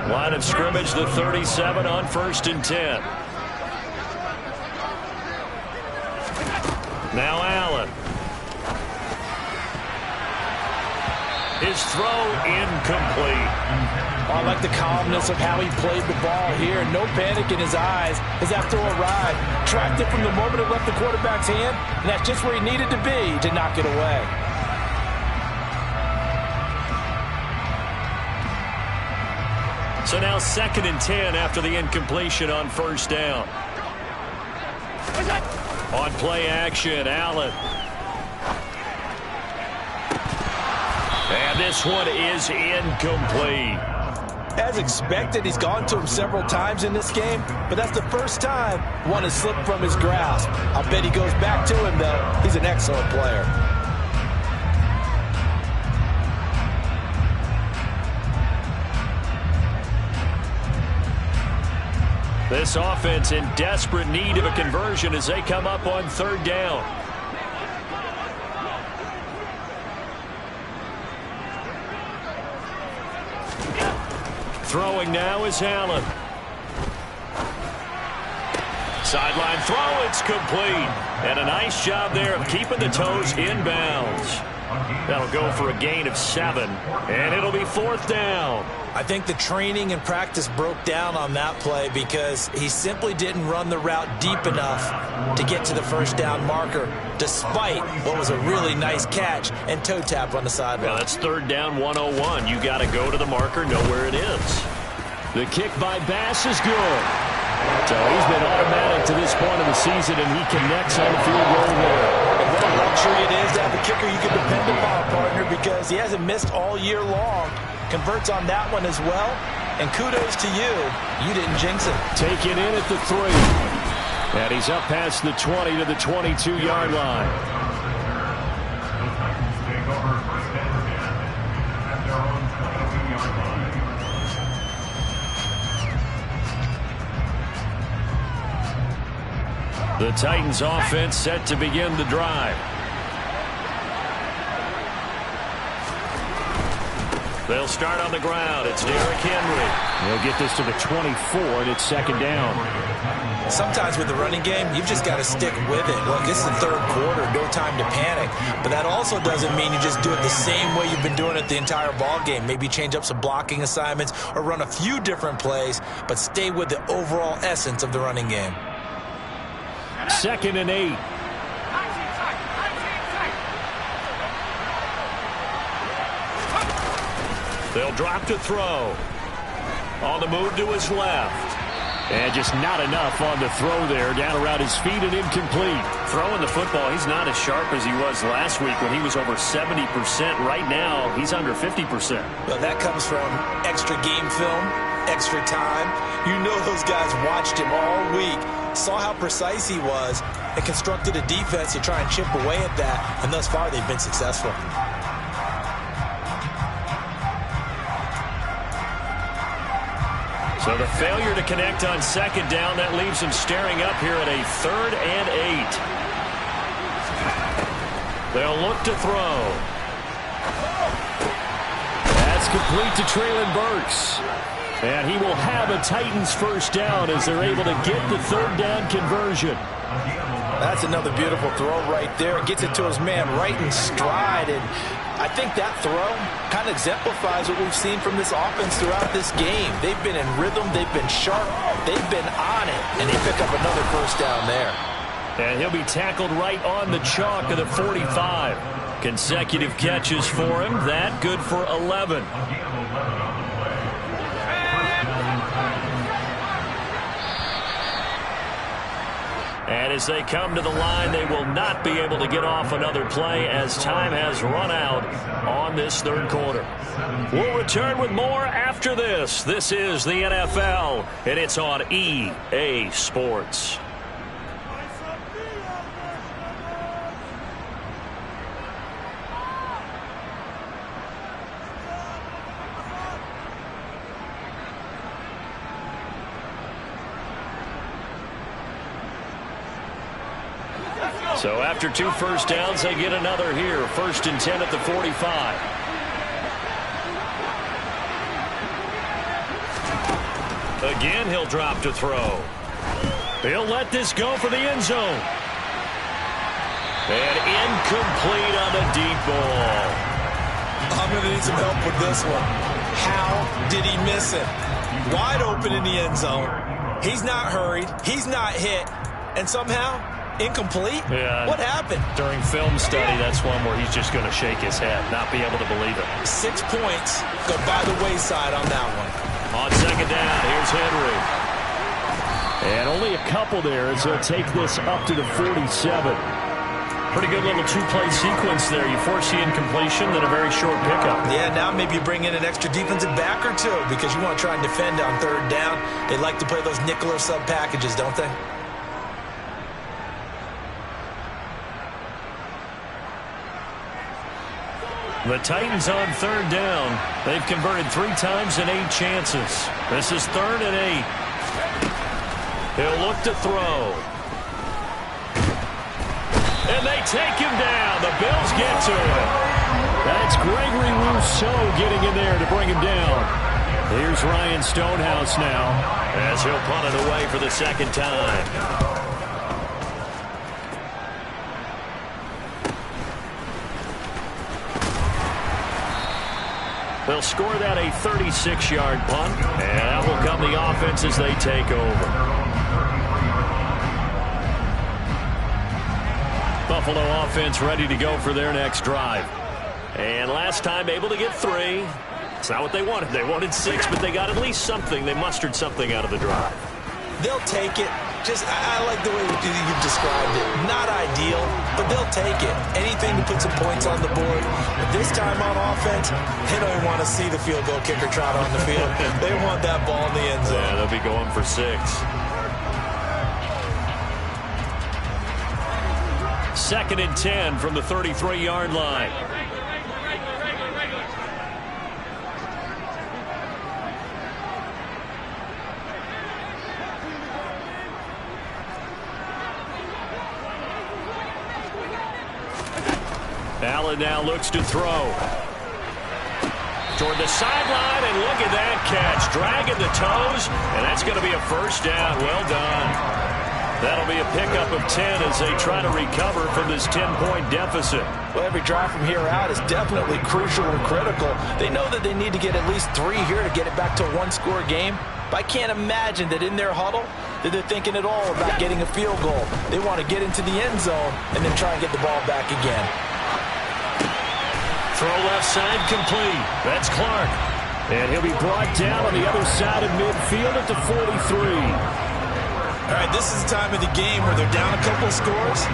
Line of scrimmage, the 37 on 1st and 10. Now Allen. His throw incomplete. I like the calmness of how he played the ball here. No panic in his eyes as that throw arrived. Tracked it from the moment it left the quarterback's hand, and that's just where he needed to be to knock it away. So now 2nd and 10 after the incompletion on 1st down. On play action, Allen. And this one is incomplete. As expected, he's gone to him several times in this game, but that's the first time one has slipped from his grasp. I'll bet he goes back to him, though. He's an excellent player. This offense in desperate need of a conversion as they come up on third down. Throwing now is Allen. Sideline throw, it's complete. And a nice job there of keeping the toes in bounds. That'll go for a gain of 7, and it'll be fourth down. I think the training and practice broke down on that play because he simply didn't run the route deep enough to get to the first down marker, despite what was a really nice catch and toe tap on the sideline. Well, that's third down 101. You got to go to the marker, know where it is. The kick by Bass is good. So he's been automatic to this point of the season, and he connects on the field goal there. And what a luxury it is to have a kicker you can depend upon, partner, because he hasn't missed all year long. Converts on that one as well. And kudos to you. You didn't jinx it. Take it in at the 3. And he's up past the 20 to the 22-yard line. Take over first and 10 at their own 22-yard line. The Titans offense set to begin the drive. They'll start on the ground. It's Derrick Henry. They'll get this to the 24, and it's second down. Sometimes with the running game, you've just got to stick with it. Look, it's the third quarter, no time to panic. But that also doesn't mean you just do it the same way you've been doing it the entire ball game. Maybe change up some blocking assignments or run a few different plays, but stay with the overall essence of the running game. Second and 8. They'll drop to throw. On the move to his left. And just not enough on the throw there. Down around his feet and incomplete. Throwing the football, he's not as sharp as he was last week when he was over 70%. Right now, he's under 50%. Well, that comes from extra game film, extra time. You know those guys watched him all week, saw how precise he was, and constructed a defense to try and chip away at that. And thus far, they've been successful. So the failure to connect on second down, that leaves him staring up here at a third and 8. They'll look to throw. That's complete to Traylon Burks. And he will have a Titans first down as they're able to get the third down conversion. That's another beautiful throw right there. Gets it to his man right in stride. And I think that throw kind of exemplifies what we've seen from this offense throughout this game. They've been in rhythm. They've been sharp. They've been on it. And they pick up another first down there. And he'll be tackled right on the chalk of the 45. Consecutive catches for him. That good for 11. And as they come to the line, they will not be able to get off another play as time has run out on this third quarter. We'll return with more after this. This is the NFL, and it's on EA Sports. So after 2 first downs, they get another here. First and 10 at the 45. Again, he'll drop to throw. He'll let this go for the end zone. And incomplete on the deep ball. I'm going to need some help with this one. How did he miss it? Wide open in the end zone. He's not hurried. He's not hit. And somehow, incomplete? Yeah. What happened? During film study, that's one where he's just going to shake his head, not be able to believe it. 6 points go by the wayside on that one. On second down, here's Henry. And only a couple there as he'll take this up to the 47. Pretty good little 2-play sequence there. You force the incompletion, then a very short pickup. Yeah, now maybe you bring in an extra defensive back or two because you want to try and defend on third down. They like to play those nickel or sub packages, don't they? The Titans on third down. They've converted 3 times in 8 chances. This is third and 8. He'll look to throw. And they take him down. The Bills get to him. That's Gregory Rousseau getting in there to bring him down. Here's Ryan Stonehouse now, as he'll punt it away for the second time. They'll score that a 36-yard punt, and out will come the offense as they take over. Buffalo offense ready to go for their next drive. And last time able to get 3. It's not what they wanted. They wanted 6, but they got at least something. They mustered something out of the drive. They'll take it. I like the way you've described it. Not ideal, but they'll take it. Anything to put some points on the board. But this time on offense, they don't even want to see the field goal kicker trot on the field. They want that ball in the end zone. Yeah, they'll be going for 6. 2nd and 10 from the 33-yard line. Allen now looks to throw. Toward the sideline, and look at that catch. Dragging the toes, and that's going to be a first down. Well done. That'll be a pickup of 10 as they try to recover from this 10-point deficit. Well, every drive from here out is definitely crucial and critical. They know that they need to get at least 3 here to get it back to a one-score game. But I can't imagine that in their huddle that they're thinking at all about getting a field goal. They want to get into the end zone and then try and get the ball back again. Throw left side complete. That's Clark. And he'll be brought down on the other side of midfield at the 43. All right, this is the time of the game where they're down a couple of scores,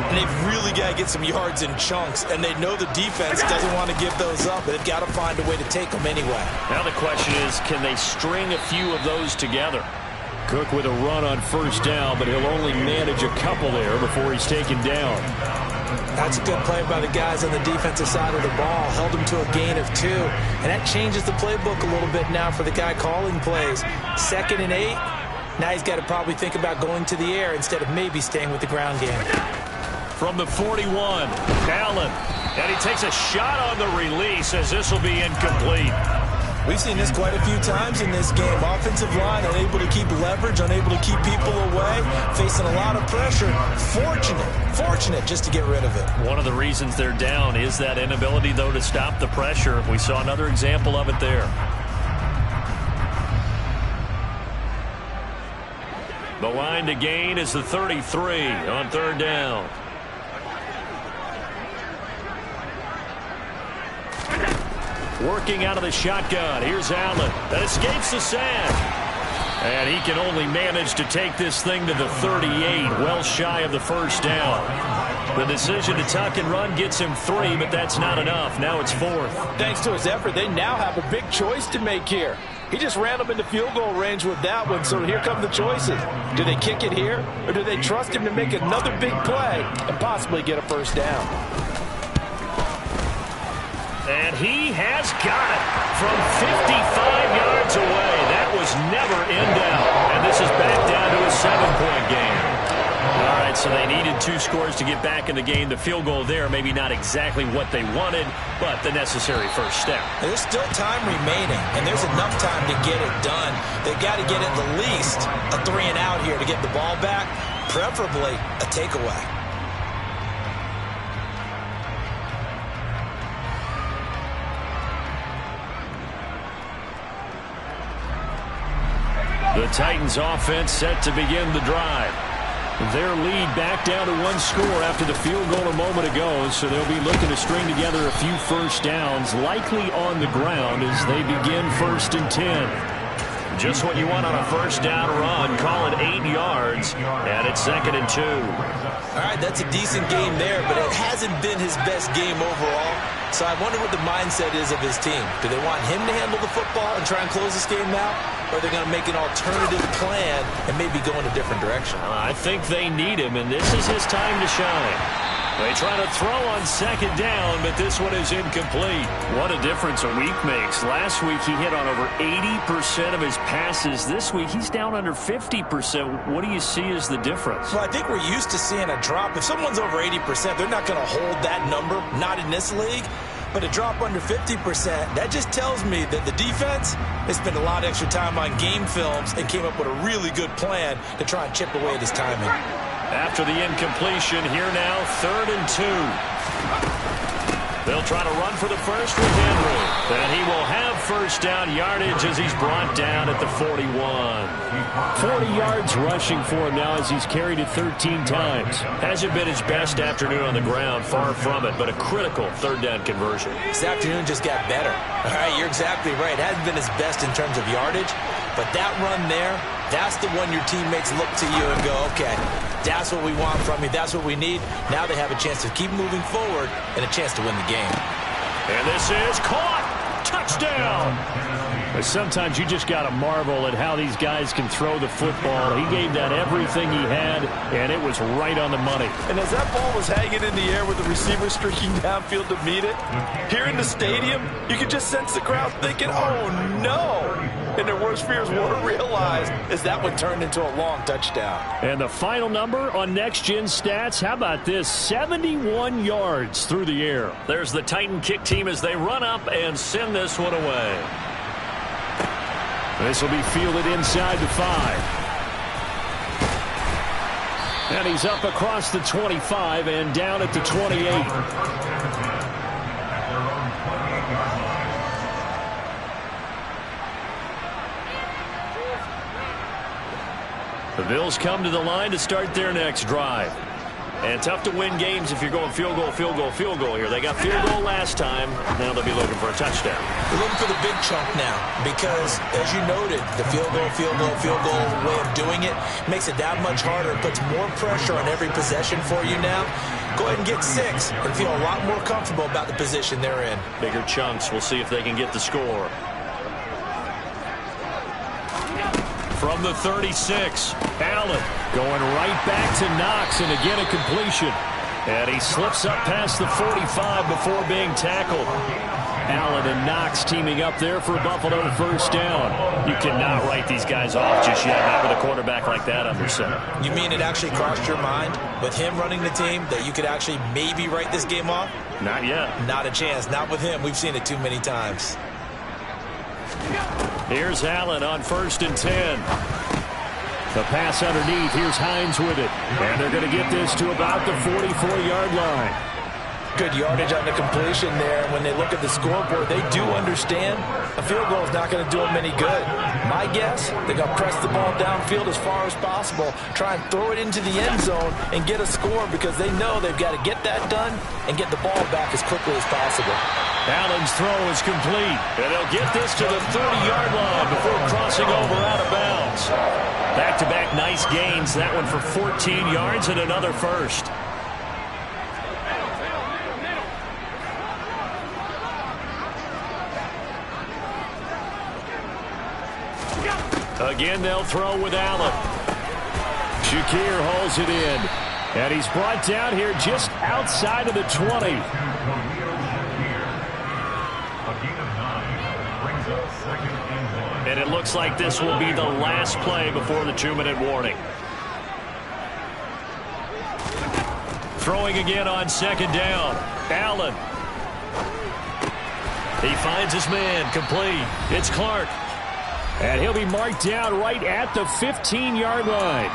and they've really got to get some yards in chunks, and they know the defense doesn't want to give those up, but they've got to find a way to take them anyway. Now the question is, can they string a few of those together? Cook with a run on first down, but he'll only manage a couple there before he's taken down. That's a good play by the guys on the defensive side of the ball. Held him to a gain of 2, and that changes the playbook a little bit now for the guy calling plays. 2nd and 8. Now he's got to probably think about going to the air instead of maybe staying with the ground game. From the 41, Allen. And he takes a shot on the release as this will be incomplete. We've seen this quite a few times in this game. Offensive line unable to keep leverage, unable to keep people away, facing a lot of pressure. Fortunate just to get rid of it. One of the reasons they're down is that inability, though, to stop the pressure. We saw another example of it there. The line to gain is the 33 on 3rd down. Working out of the shotgun. Here's Allen. That escapes the sack. And he can only manage to take this thing to the 38, well shy of the first down. The decision to tuck and run gets him 3, but that's not enough. Now it's 4th. Thanks to his effort, they now have a big choice to make here. He just ran them into field goal range with that one, so here come the choices. Do they kick it here, or do they trust him to make another big play and possibly get a first down? And he has got it from 55 yards away. That was never in doubt. And this is back down to a 7-point game. All right, so they needed 2 scores to get back in the game. The field goal there, maybe not exactly what they wanted, but the necessary first step. There's still time remaining, and there's enough time to get it done. They've got to get at the least a 3-and-out here to get the ball back, preferably a takeaway. The Titans offense set to begin the drive. Their lead back down to 1 score after the field goal a moment ago, so they'll be looking to string together a few first downs, likely on the ground as they begin 1st and 10. Just what you want on a first down run. Call it 8 yards, and it's 2nd and 2. All right, that's a decent game there, but it hasn't been his best game overall. So I wonder what the mindset is of his team. Do they want him to handle the football and try and close this game out? Or are they going to make an alternative plan and maybe go in a different direction? I think they need him, and this is his time to shine. They try to throw on second down, but this one is incomplete. What a difference a week makes. Last week he hit on over 80% of his passes. This week he's down under 50%. What do you see as the difference? Well, I think we're used to seeing a drop. If someone's over 80%, they're not going to hold that number, not in this league. But a drop under 50%, that just tells me that the defense has spent a lot of extra time on game films and came up with a really good plan to try and chip away at his timing. After the incompletion, here now, 3rd and 2. They'll try to run for the first with Henry. And he will have first down yardage as he's brought down at the 41. 40 yards rushing for him now as he's carried it 13 times. Hasn't been his best afternoon on the ground, far from it, but a critical 3rd down conversion. This afternoon just got better. All right, you're exactly right. It hasn't been his best in terms of yardage, but that run there, that's the one your teammates look to you and go, okay, that's what we want from you. That's what we need. Now they have a chance to keep moving forward and a chance to win the game. And this is caught. Touchdown. But sometimes you just got to marvel at how these guys can throw the football. He gave that everything he had, and it was right on the money. And as that ball was hanging in the air with the receiver streaking downfield to meet it, here in the stadium, you could just sense the crowd thinking, oh, no. And their worst fears were realized as that one turned into a long touchdown. And the final number on Next Gen Stats, how about this? 71 yards through the air. There's the Titan kick team as they run up and send this one away. This will be fielded inside the 5. And he's up across the 25 and down at the 28. The Bills come to the line to start their next drive. And tough to win games if you're going field goal, field goal, field goal here. They got field goal last time. Now they'll be looking for a touchdown. They're looking for the big chunk now because, as you noted, the field goal, field goal, field goal way of doing it makes it that much harder. It puts more pressure on every possession for you now. Go ahead and get 6 and feel a lot more comfortable about the position they're in. Bigger chunks. We'll see if they can get the score. From the 36, Allen going right back to Knox, and again a completion. And he slips up past the 45 before being tackled. Allen and Knox teaming up there for a Buffalo first down. You cannot write these guys off just yet, not with a quarterback like that under center. You mean it actually crossed your mind with him running the team that you could actually maybe write this game off? Not yet. Not a chance. Not with him. We've seen it too many times. Here's Allen on 1st and 10. The pass underneath. Here's Hines with it. And they're going to get this to about the 44-yard line. Good yardage on the completion there. When they look at the scoreboard, they do understand a field goal is not going to do them any good. My guess, they're going to press the ball downfield as far as possible, try and throw it into the end zone and get a score because they know they've got to get that done and get the ball back as quickly as possible. Allen's throw is complete, and they'll get this to the 30-yard line before crossing over out of bounds. Back-to-back nice gains, that one for 14 yards and another first. Again, they'll throw with Allen. Shakir hauls it in. And he's brought down here just outside of the 20. And it looks like this will be the last play before the 2-minute warning. Throwing again on 2nd down. Allen. He finds his man, complete. It's Clark. And he'll be marked down right at the 15-yard line.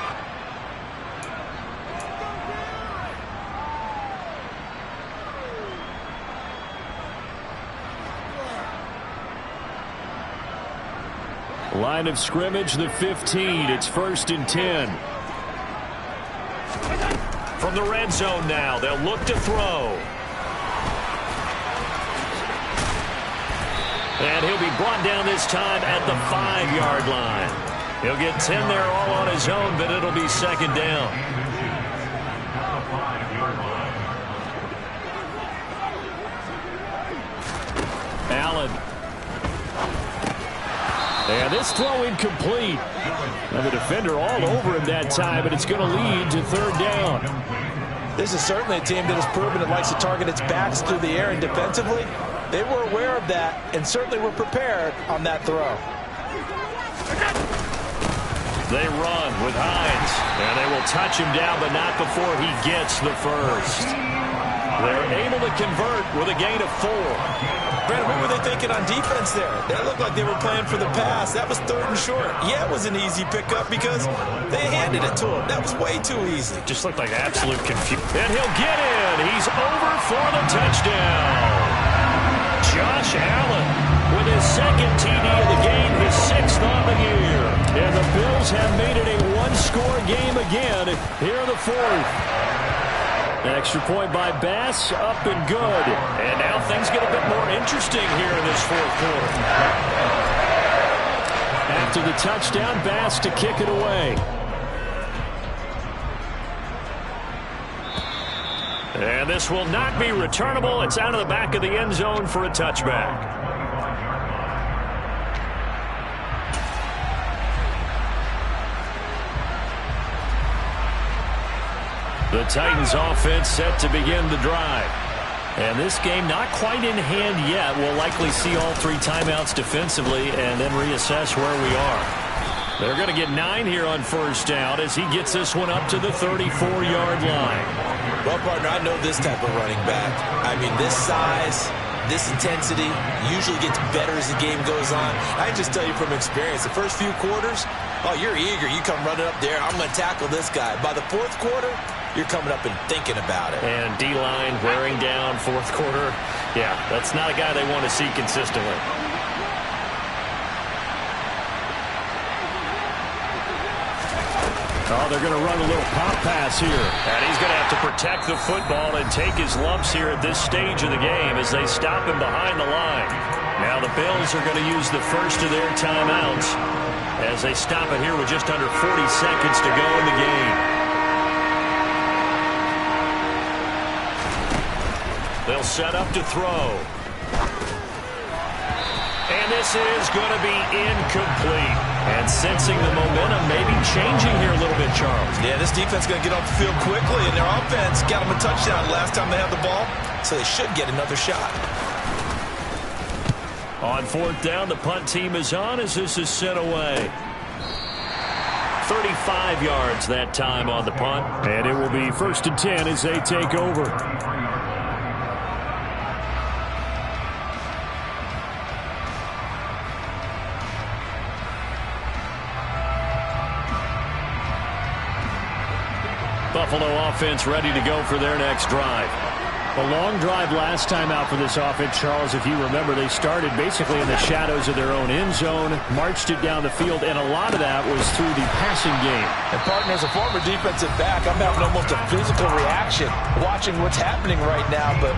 Line of scrimmage, the 15. It's 1st and 10. From the red zone now, they'll look to throw. And he'll be brought down this time at the 5-yard line. He'll get 10 there all on his own, but it'll be 2nd down. Allen. And this throw incomplete. And the defender all over him that time, but it's going to lead to 3rd down. This is certainly a team that has proven it likes to target its backs through the air, and defensively, they were aware of that and certainly were prepared on that throw. They run with Hines, and they will touch him down, but not before he gets the first. They're able to convert with a gain of 4. Brandon, what were they thinking on defense there? That looked like they were playing for the pass. That was 3rd and short. Yeah, it was an easy pickup because they handed it to him. That was way too easy. Just looked like absolute confusion. And he'll get in. He's over for the touchdown. Josh Allen with his 2nd TD of the game, his 6th on the year. And the Bills have made it a one-score game again here in the 4th. Extra point by Bass, up and good. And now things get a bit more interesting here in this 4th quarter. After the touchdown, Bass to kick it away. And this will not be returnable. It's out of the back of the end zone for a touchback. The Titans offense set to begin the drive. And this game not quite in hand yet. We'll likely see all 3 timeouts defensively and then reassess where we are. They're going to get 9 here on 1st down as he gets this one up to the 34-yard line. Well, partner, I know this type of running back. I mean, this size, this intensity usually gets better as the game goes on. I can just tell you from experience, the first few quarters, oh, you're eager. You come running up there, I'm going to tackle this guy. By the 4th quarter, you're coming up and thinking about it. And D-line wearing down 4th quarter. Yeah, that's not a guy they want to see consistently. Oh, they're going to run a little pop pass here. And he's going to have to protect the football and take his lumps here at this stage of the game as they stop him behind the line. Now the Bills are going to use the first of their timeouts as they stop it here with just under 40 seconds to go in the game. They'll set up to throw. And this is going to be incomplete. And sensing the momentum maybe changing here a little bit, Charles. Yeah, this defense is going to get off the field quickly, and their offense got them a touchdown last time they had the ball, so they should get another shot. On 4th down, the punt team is on as this is sent away. 35 yards that time on the punt. And it will be 1st and 10 as they take over. Buffalo offense ready to go for their next drive. A long drive last time out for this offense, Charles. If you remember, they started basically in the shadows of their own end zone, marched it down the field, and a lot of that was through the passing game. And, partner, as a former defensive back, I'm having almost a physical reaction watching what's happening right now. But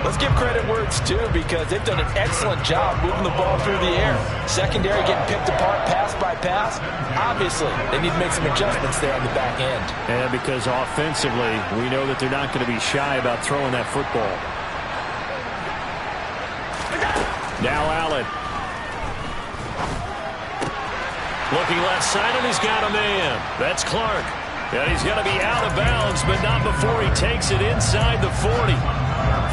let's give credit where it's due because they've done an excellent job moving the ball through the air. Secondary getting picked apart pass by pass. Obviously, they need to make some adjustments there on the back end. And because offensively, we know that they're not going to be shy about throwing that football. Now Allen. Looking left side, and he's got a man. That's Clark. And he's going to be out of bounds, but not before he takes it inside the 40.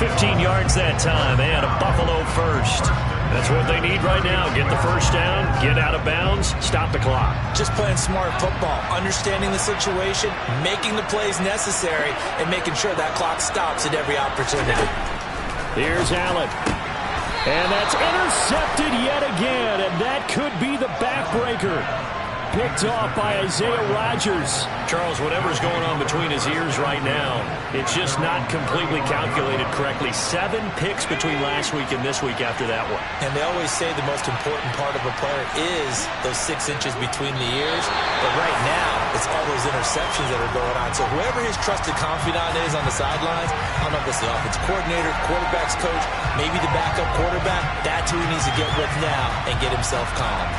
15 yards that time, and a Buffalo first. That's what they need right now. Get the first down, get out of bounds, stop the clock. Just playing smart football, understanding the situation, making the plays necessary, and making sure that clock stops at every opportunity. Here's Allen. And that's intercepted yet again, and that could be the backbreaker. Picked off by Isaiah Rodgers. Charles, whatever's going on between his ears right now, it's just not completely calculated correctly. 7 picks between last week and this week after that one. And they always say the most important part of a player is those 6 inches between the ears. But right now, it's all those interceptions that are going on. So whoever his trusted confidant is on the sidelines, I don't know if it's the offensive coordinator, quarterback's coach, maybe the backup quarterback, that's who he needs to get with now and get himself calm.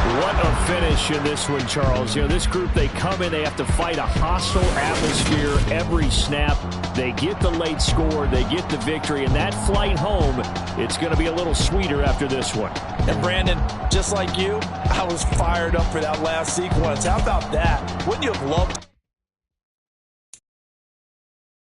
What a finish in this one, Charles. You know, this group, they come in, they have to fight a hostile atmosphere every snap. They get the late score, they get the victory, and that flight home, it's going to be a little sweeter after this one. And Brandon, just like you, I was fired up for that last sequence. How about that? Wouldn't you have loved